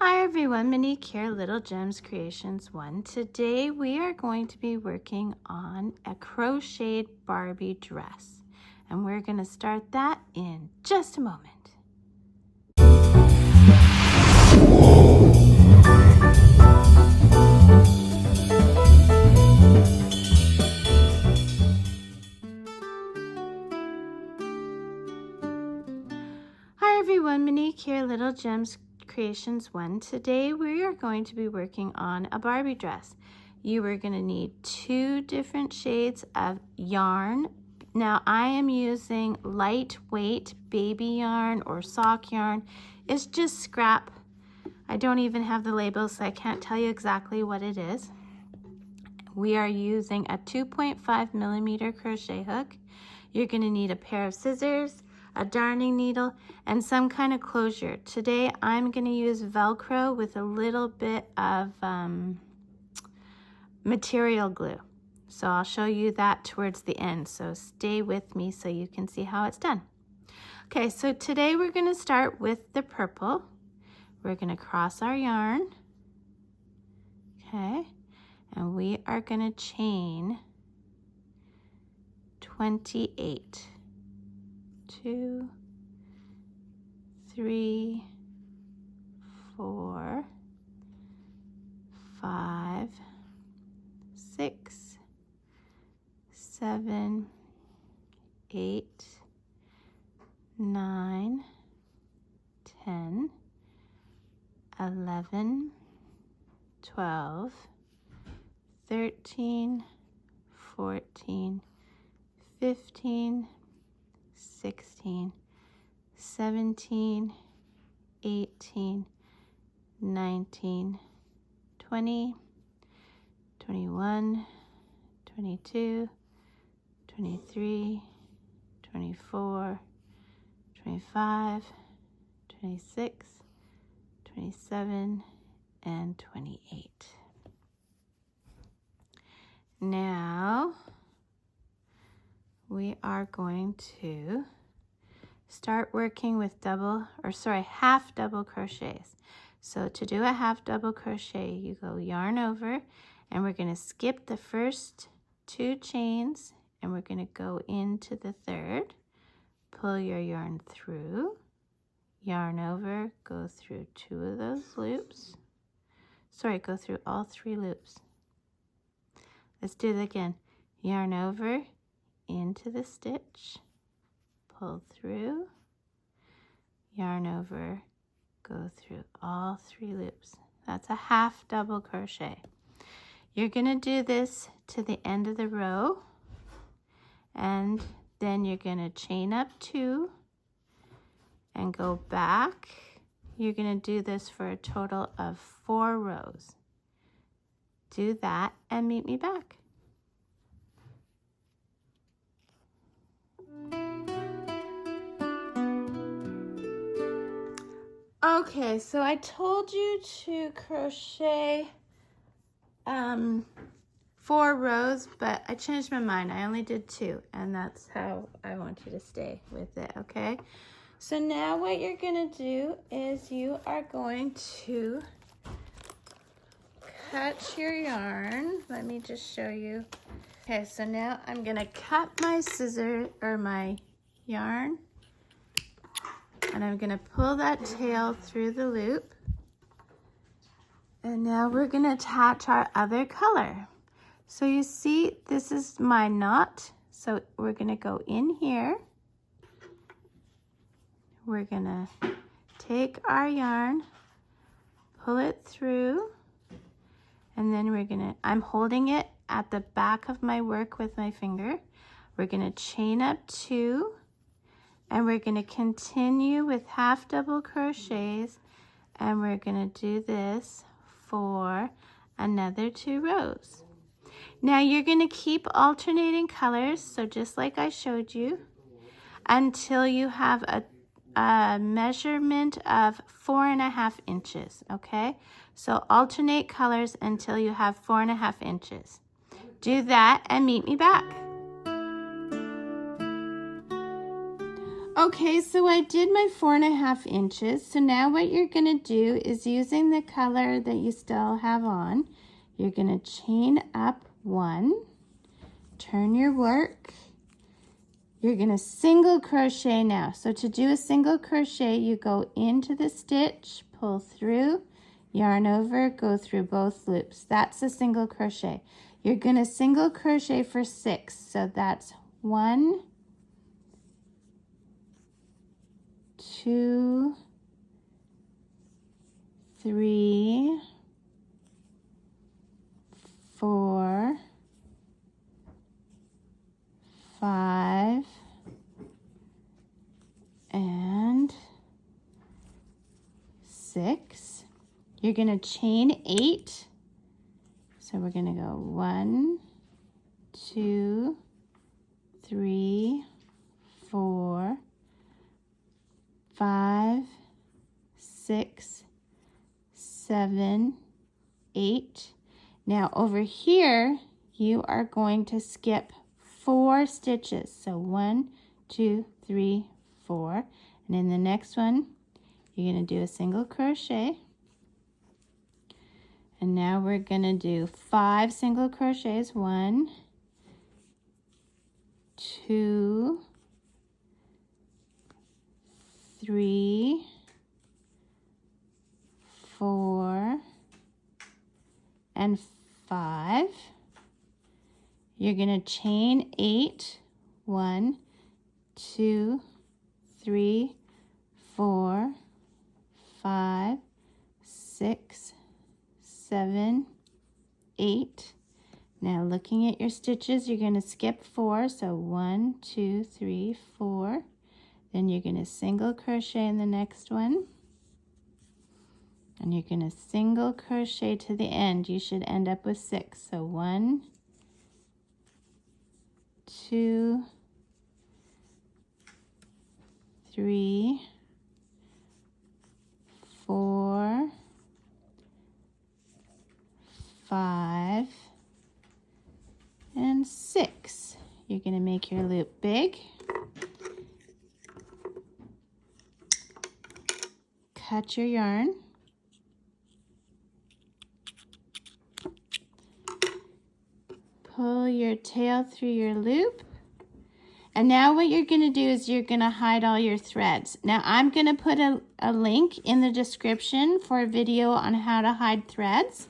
Hi everyone, Monique here, Little Gems Creations 1. Today we are going to be working on a crocheted Barbie dress. And we're going to start that in just a moment. Hi everyone, Monique here, Little Gems Creations 1. Today we are going to be working on a Barbie dress. You are going to need 2 different shades of yarn. Now I am using lightweight baby yarn or sock yarn. It's just scrap. I don't even have the labels, so I can't tell you exactly what it is. We are using a 2.5 millimeter crochet hook. You're going to need a pair of scissors, a darning needle, and some kind of closure. Today I'm going to use Velcro with a little bit of material glue. So I'll show you that towards the end. So stay with me so you can see how it's done. Okay, so today we're going to start with the purple. We're going to cross our yarn. Okay, and we are going to chain 28. 2, 3, 4, 5, 6, 7, 8, 9, 10, 11, 12, 13, 14, 15, 16, 17, 18, 19, 20, 21, 22, 23, 24, 25, 26, 27, and 28. Now we are going to start working with half double crochets. So to do a half double crochet, you go yarn over, and we're going to skip the first 2 chains, and we're going to go into the third. Pull your yarn through, yarn over, go through 2 of those loops. Go through all 3 loops. Let's do it again. Yarn over, into the stitch, pull through, yarn over, go through all 3 loops. That's a half double crochet. You're going to do this to the end of the row, and then you're going to chain up 2 and go back. You're going to do this for a total of 4 rows. Do that and meet me back. Okay, so I told you to crochet 4 rows, but I changed my mind. I only did 2, and that's how I want you to stay with it, okay? So now what you're going to do is you are going to cut your yarn. Let me just show you. Okay, so now I'm going to cut my my yarn. And I'm going to pull that tail through the loop. And now we're going to attach our other color. So you see, this is my knot. So we're going to go in here. We're going to take our yarn, pull it through, and then I'm holding it at the back of my work with my finger. We're going to chain up 2. And we're going to continue with half double crochets, and we're going to do this for another 2 rows. Now you're going to keep alternating colors, so just like I showed you, until you have a measurement of 4.5 inches, okay? So alternate colors until you have 4.5 inches. Do that and meet me back. Okay, so I did my 4.5 inches. So now what you're gonna do is, using the color that you still have on, you're gonna chain up 1, turn your work. You're gonna single crochet now. So to do a single crochet, you go into the stitch, pull through, yarn over, go through both loops. That's a single crochet. You're gonna single crochet for 6. So that's 1, 2, 3, 4, 5, and 6. You're going to chain 8. So we're going to go 1, 2, 3, 4, 5, 6, 7, 8. Now over here, you are going to skip 4 stitches. So 1, 2, 3, 4. And in the next one, you're going to do a single crochet. And now we're going to do 5 single crochets. 1, 2, 3, 4, and 5. You're going to chain 8. 1, 2, 3, 4, 5, 6, 7, 8. Now looking at your stitches, you're going to skip 4. So 1, 2, 3, 4. Then you're going to single crochet in the next one. And you're going to single crochet to the end. You should end up with 6. So 1, 2, 3, 4, 5, and 6. You're going to make your loop big. Cut your yarn. Pull your tail through your loop. And now what you're going to do is you're going to hide all your threads. Now I'm going to put a link in the description for a video on how to hide threads.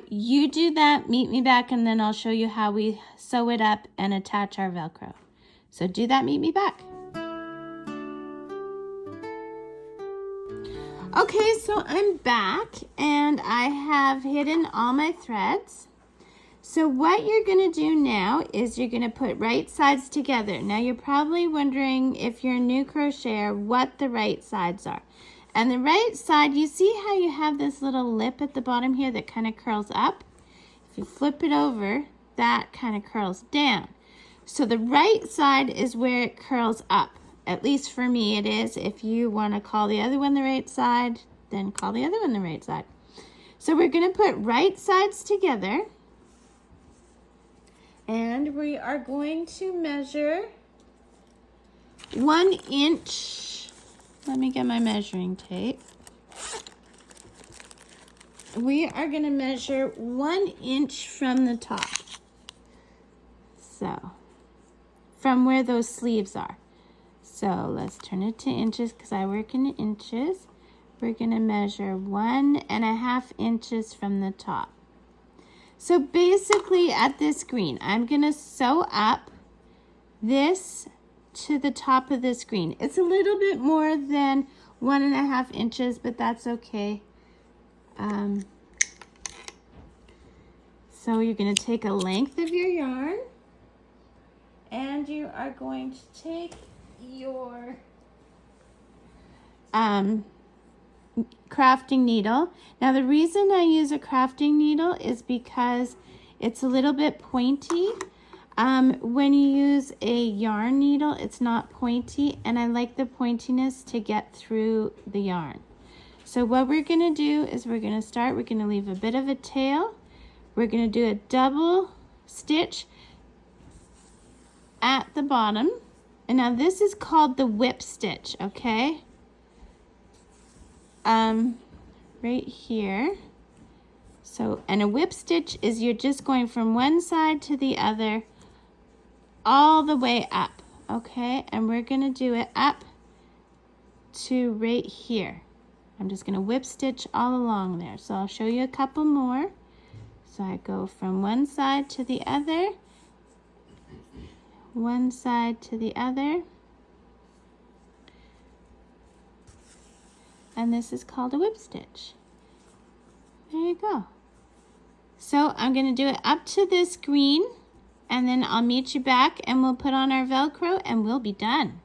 You do that, meet me back, and then I'll show you how we sew it up and attach our Velcro. So do that, meet me back. Okay, so I'm back and I have hidden all my threads. So what you're going to do now is you're going to put right sides together. Now you're probably wondering, if you're a new crocheter, what the right sides are. And the right side, you see how you have this little lip at the bottom here that kind of curls up? If you flip it over, that kind of curls down. So the right side is where it curls up. At least for me it is. If you want to call the other one the right side, then call the other one the right side. So we're going to put right sides together. And we are going to measure 1 inch. Let me get my measuring tape. We are going to measure 1 inch from the top. So, from where those sleeves are. So let's turn it to inches because I work in inches. We're going to measure 1.5 inches from the top. So basically at this green, I'm going to sew up this to the top of this green. It's a little bit more than 1.5 inches, but that's okay. So you're going to take a length of your yarn and you are going to take your crafting needle. Now the reason I use a crafting needle is because it's a little bit pointy. When you use a yarn needle, it's not pointy, and I like the pointiness to get through the yarn. So what we're going to do is we're going to leave a bit of a tail. We're going to do a double stitch at the bottom, And now this is called the whip stitch, okay? Right here. So, and a whip stitch is you're just going from one side to the other all the way up, okay? And we're gonna do it up to right here. I'm just gonna whip stitch all along there. So I'll show you a couple more. So I go from one side to the other, one side to the other, and this is called a whip stitch. There you go. So I'm going to do it up to this green, and then I'll meet you back and we'll put on our Velcro and we'll be done.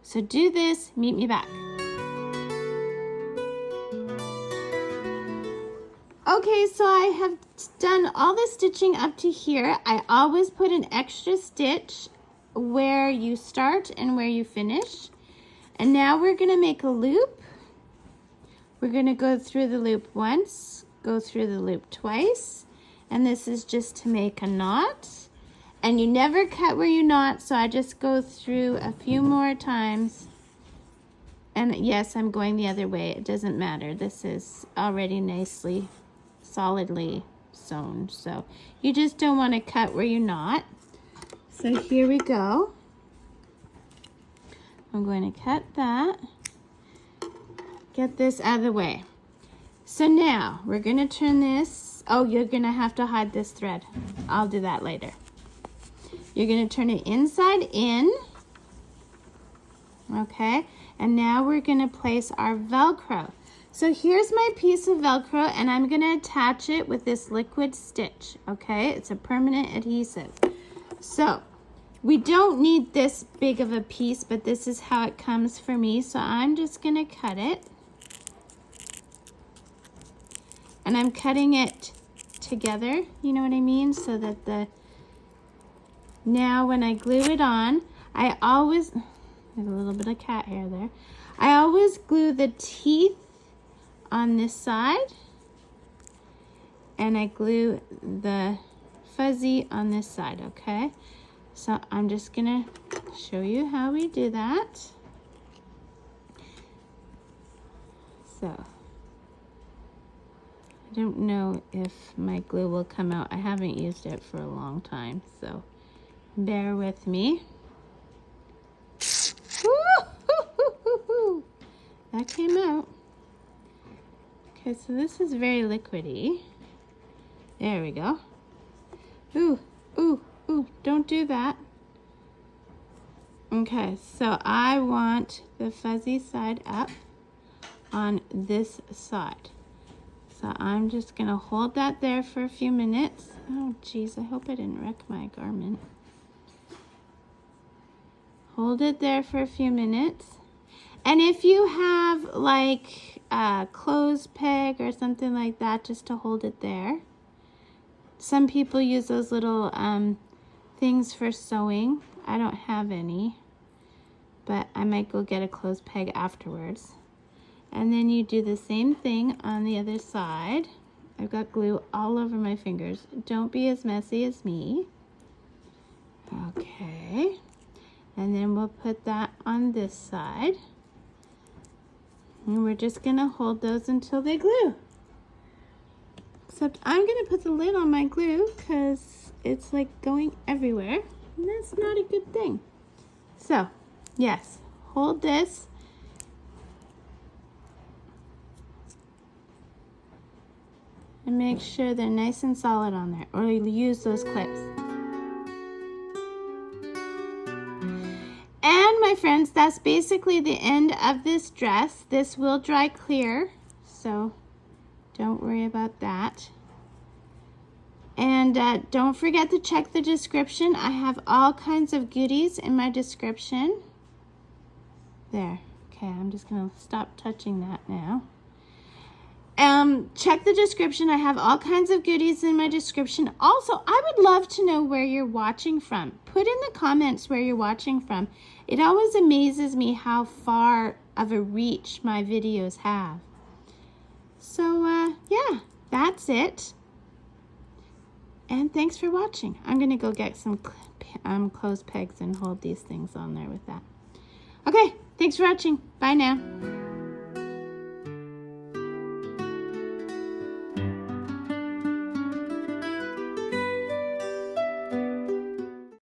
So do this, meet me back. Okay, so I have done all the stitching up to here. I always put an extra stitch where you start and where you finish. And now we're going to make a loop. We're going to go through the loop once, go through the loop twice, and this is just to make a knot. And you never cut where you knot, so I just go through a few more times. And yes, I'm going the other way. It doesn't matter. This is already nicely, solidly sewn. So you just don't want to cut where you knot. So here we go. I'm going to cut that. Get this out of the way. So now we're going to turn this. Oh, you're going to have to hide this thread. I'll do that later. You're going to turn it inside in. Okay. And now we're going to place our Velcro. So here's my piece of Velcro, and I'm going to attach it with this liquid stitch. Okay. It's a permanent adhesive. So we don't need this big of a piece, but this is how it comes for me. So I'm just going to cut it. And I'm cutting it together, you know what I mean? So that now when I glue it on, I always, there's a little bit of cat hair there. I always glue the teeth on this side, and I glue the fuzzy on this side, okay? So I'm just gonna show you how we do that. So I don't know if my glue will come out. I haven't used it for a long time, so bear with me. That came out. Okay, so this is very liquidy. There we go. Ooh, ooh, ooh, don't do that. Okay, so I want the fuzzy side up on this side. So I'm just gonna hold that there for a few minutes. Oh geez, I hope I didn't wreck my garment. Hold it there for a few minutes. And if you have like a clothes peg or something like that, just to hold it there. Some people use those little things for sewing. I don't have any, but I might go get a clothes peg afterwards. And then you do the same thing on the other side. I've got glue all over my fingers. Don't be as messy as me. Okay. And then we'll put that on this side. And we're just gonna hold those until they glue. Except I'm gonna put the lid on my glue because it's like going everywhere. And that's not a good thing. So, yes, hold this. And make sure they're nice and solid on there, or you'll use those clips. And my friends, that's basically the end of this dress. This will dry clear, so don't worry about that. And don't forget to check the description. I have all kinds of goodies in my description. There. Okay, I'm just gonna stop touching that now. Check the description. I have all kinds of goodies in my description. Also, I would love to know where you're watching from. Put in the comments where you're watching from. It always amazes me how far of a reach my videos have. So, yeah, that's it. And thanks for watching. I'm going to go get some close pegs and hold these things on there with that. Okay, thanks for watching. Bye now.